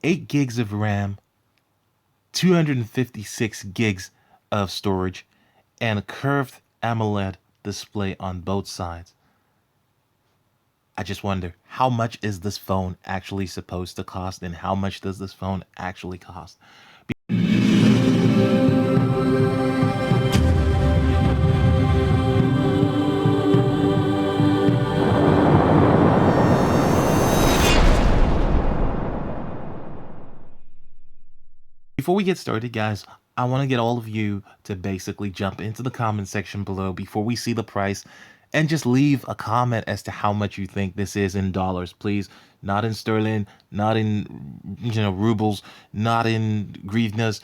8 gigs of RAM, 256 gigs of storage, and a curved AMOLED display on both sides. I just wonder, how much is this phone actually supposed to cost, and how much does this phone actually cost? Before we get started, guys, I want to get all of you to basically jump into the comment section below before we see the price and just leave a comment as to how much you think this is in dollars, please. Not in sterling, not in rubles, not in grivnas.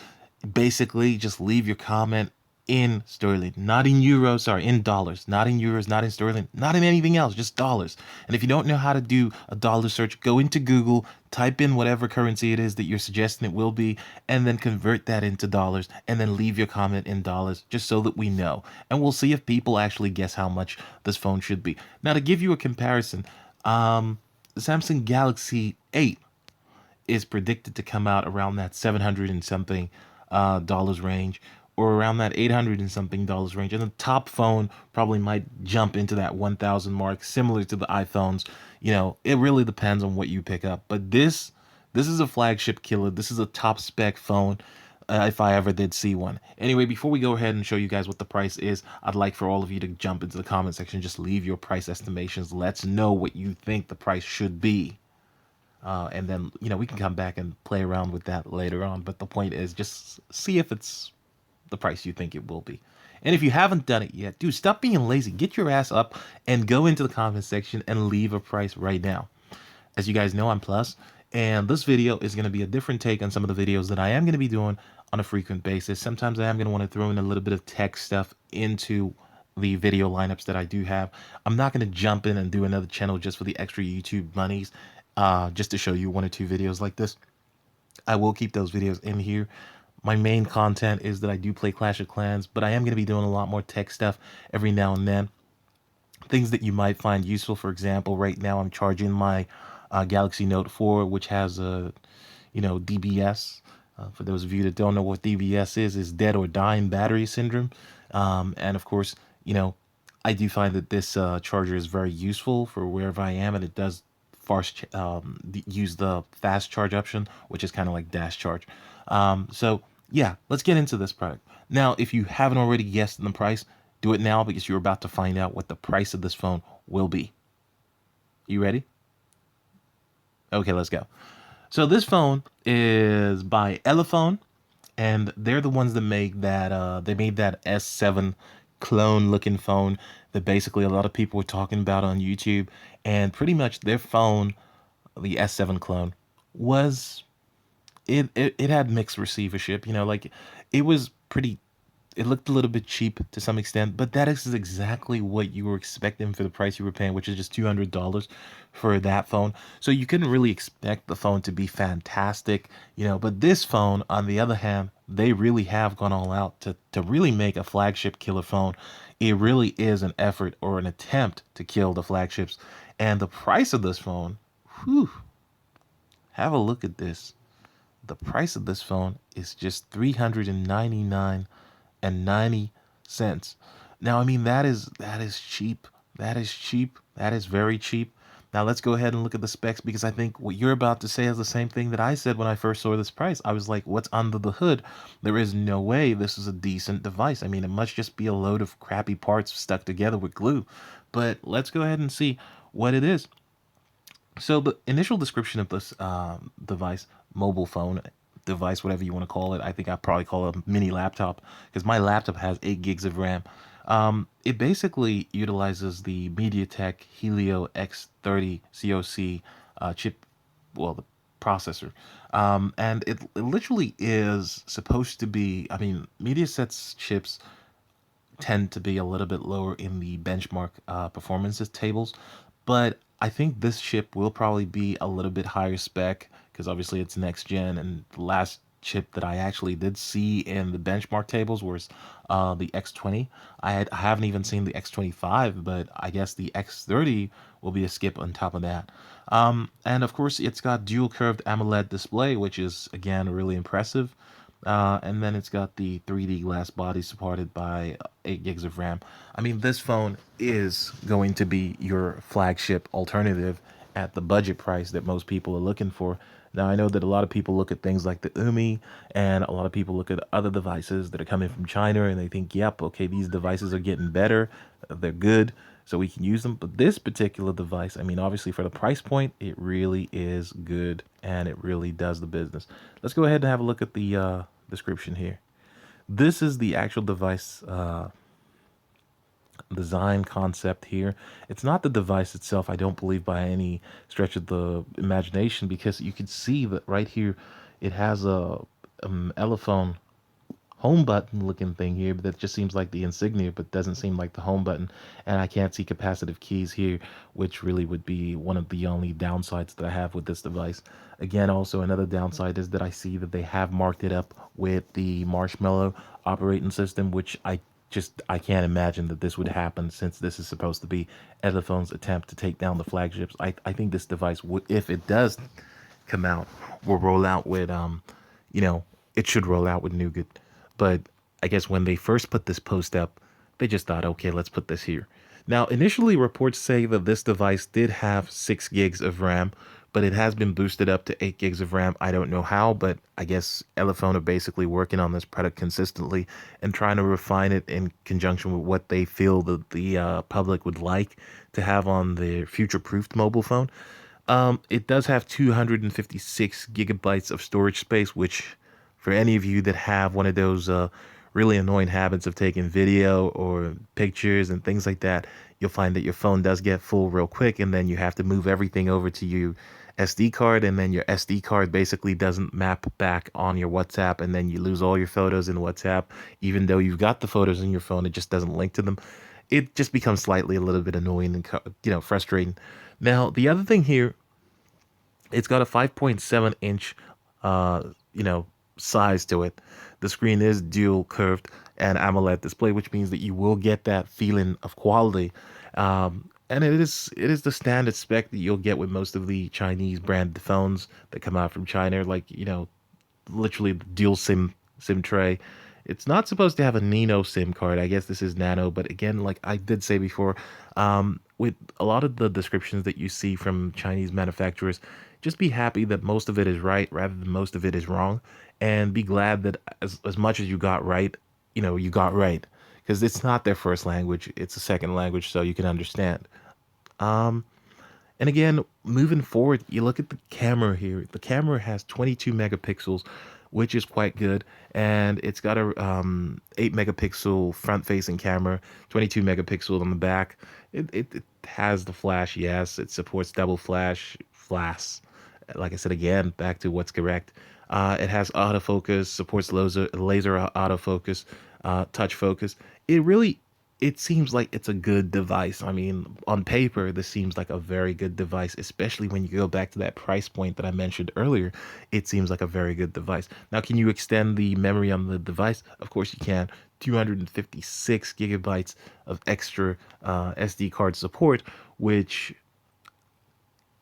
Basically, just leave your comment in sterling, not in euros, sorry, in dollars, not in euros, not in sterling, not in anything else, just dollars. And if you don't know how to do a dollar search, go into Google, type in whatever currency it is that you're suggesting it will be, and then convert that into dollars, and then leave your comment in dollars, just so that we know. And we'll see if people actually guess how much this phone should be. Now, to give you a comparison, the Samsung Galaxy 8 is predicted to come out around that 700 and something dollars range, or around that 800 and something dollars range. And the top phone probably might jump into that 1000 mark, similar to the iPhones. It really depends on what you pick up. But this is a flagship killer. This is a top spec phone. If I ever did see one. Anyway, before we go ahead and show you guys what the price is, I'd like for all of you to jump into the comment section. Just leave your price estimations. Let's know what you think the price should be. And then, we can come back and play around with that later on. But the point is, just see if it's the price you think it will be. And if you haven't done it yet, dude, stop being lazy. Get your ass up and go into the comment section and leave a price right now. As you guys know, I'm Plus, and this video is going to be a different take on some of the videos that I am going to be doing on a frequent basis. Sometimes I am going to want to throw in a little bit of tech stuff into the video lineups that I do have. I'm not going to jump in and do another channel just for the extra YouTube monies, just to show you one or two videos like this. I will keep those videos in here. My main content is that I do play Clash of Clans, but I am going to be doing a lot more tech stuff every now and then. Things that you might find useful. For example, right now I'm charging my Galaxy Note 4, which has a, DBS. For those of you that don't know what DBS is dead or dying battery syndrome. And of course, I do find that this charger is very useful for wherever I am, and it does use the fast charge option, which is kind of like dash charge. So yeah, let's get into this product. Now, if you haven't already guessed the price, do it now, because you're about to find out what the price of this phone will be. You ready? Okay, let's go. So this phone is by Elephone, and they're the ones that make that they made that S7 clone looking phone that basically a lot of people were talking about on YouTube. And pretty much their phone, the S7 clone, was it had mixed receivership. Like, it was pretty, it looked a little bit cheap to some extent, but that is exactly what you were expecting for the price you were paying, which is just $200 for that phone. So you couldn't really expect the phone to be fantastic, but this phone, on the other hand, they really have gone all out to really make a flagship killer phone. It really is an effort or an attempt to kill the flagships. And the price of this phone, whew, have a look at this. The price of this phone is just $399.90. Now, I mean, that is cheap. That is cheap. That is very cheap. Now let's go ahead and look at the specs, because I think what you're about to say is the same thing that I said when I first saw this price. I was like, what's under the hood? There is no way this is a decent device. I mean, it must just be a load of crappy parts stuck together with glue. But let's go ahead and see what it is. So the initial description of this device, mobile phone device, whatever you want to call it, I think I probably call it a mini laptop, because my laptop has 8 gigs of RAM. It basically utilizes the MediaTek Helio X30 COC chip, well, the processor. And it literally is supposed to be, I mean, MediaTek's chips tend to be a little bit lower in the benchmark performances tables, but I think this chip will probably be a little bit higher spec, because obviously it's next gen, and the last chip that I actually did see in the benchmark tables was the X20. I haven't even seen the X25, but I guess the X30 will be a skip on top of that. And of course, it's got dual curved AMOLED display, which is again really impressive. And then it's got the 3D glass body supported by 8 gigs of RAM. I mean, this phone is going to be your flagship alternative at the budget price that most people are looking for. Now, I know that a lot of people look at things like the Umi, and a lot of people look at other devices that are coming from China, and they think, yep, okay, these devices are getting better, they're good, so we can use them. But this particular device, I mean, obviously for the price point, it really is good, and it really does the business. Let's go ahead and have a look at the description here. This is the actual device design concept here. It's not the device itself, I don't believe, by any stretch of the imagination, because you can see that right here it has a Elephone home button looking thing here, but that just seems like the insignia, but doesn't seem like the home button. And I can't see capacitive keys here, which really would be one of the only downsides that I have with this device. Again, also another downside is that I see that they have marked it up with the Marshmallow operating system, which I can't imagine that this would happen, since this is supposed to be Ediphone's attempt to take down the flagships. I think this device would, if it does come out, will roll out with you know, it should roll out with nougat. But I guess when they first put this post up, they just thought, okay, let's put this here. Now, initially, reports say that this device did have 6 gigs of RAM, but it has been boosted up to 8 gigs of RAM. I don't know how, but I guess Elephone are basically working on this product consistently and trying to refine it in conjunction with what they feel that the public would like to have on their future-proofed mobile phone. It does have 256 gigabytes of storage space, which, for any of you that have one of those really annoying habits of taking video or pictures and things like that, you'll find that your phone does get full real quick, and then you have to move everything over to your SD card, and then your SD card basically doesn't map back on your WhatsApp, and then you lose all your photos in WhatsApp. Even though you've got the photos in your phone, it just doesn't link to them. It just becomes slightly a little bit annoying and frustrating. Now, the other thing here, it's got a 5.7 inch, uh, you know, size to it. The screen is dual curved and AMOLED display, which means that you will get that feeling of quality. And it is the standard spec that you'll get with most of the Chinese brand phones that come out from China, like, literally the dual SIM tray. It's not supposed to have a Nano SIM card. I guess this is Nano, but again, like I did say before, with a lot of the descriptions that you see from Chinese manufacturers, just be happy that most of it is right rather than most of it is wrong, and be glad that as much as you got right, you got right, because it's not their first language; it's a second language, so you can understand. Um, and again, moving forward, you look at the camera here. The camera has 22 megapixels, which is quite good, and it's got a 8 megapixel front-facing camera, 22 megapixel on the back. It has the flash, yes. It supports double flash. Like I said again, back to what's correct. It has autofocus, supports laser autofocus, touch focus. It really it seems like it's a good device. I mean, on paper, this seems like a very good device, especially when you go back to that price point that I mentioned earlier. It seems like a very good device. Now, can you extend the memory on the device? Of course, you can. 256 gigabytes of extra SD card support, which,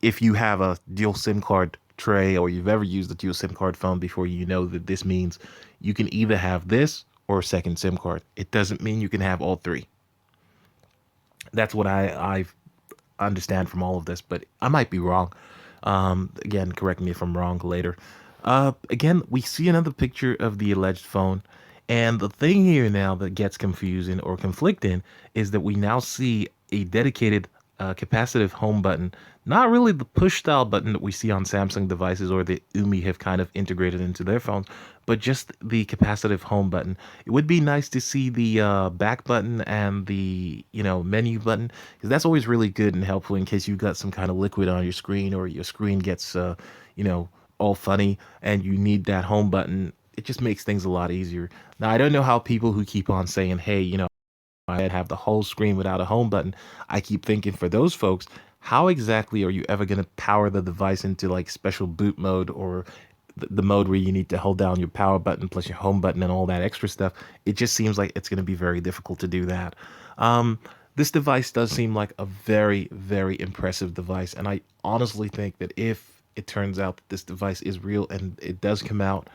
if you have a dual SIM card tray or you've ever used a dual SIM card phone before, you know that this means you can either have this or a second SIM card. It doesn't mean you can have all three. That's what I understand from all of this, but I might be wrong. Again, correct me if I'm wrong later. Again, we see another picture of the alleged phone, and the thing here now that gets confusing or conflicting is that we now see a dedicated capacitive home button, not really the push style button that we see on Samsung devices or the Umi have kind of integrated into their phones, but just the capacitive home button. It would be nice to see the back button and the menu button, because that's always really good and helpful in case you've got some kind of liquid on your screen, or your screen gets you know all funny and you need that home button. It just makes things a lot easier. Now, I don't know how people who keep on saying, hey, I'd have the whole screen without a home button. I keep thinking, for those folks, how exactly are you ever going to power the device into like special boot mode, or the mode where you need to hold down your power button plus your home button and all that extra stuff? It just seems like it's going to be very difficult to do that. Um, This device does seem like a very, very impressive device, and I honestly think that if it turns out that this device is real and it does come out,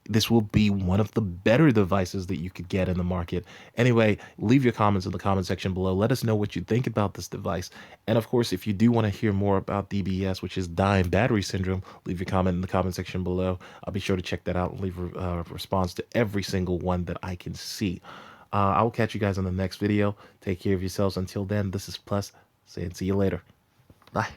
this will be one of the better devices that you could get in the market. Anyway, leave your comments in the comment section below. Let us know what you think about this device. And of course, if you do want to hear more about DBS, which is dying battery syndrome, leave your comment in the comment section below. I'll be sure to check that out and leave a response to every single one that I can see. I will catch you guys on the next video. Take care of yourselves. Until then, this is Plus saying see you later. Bye.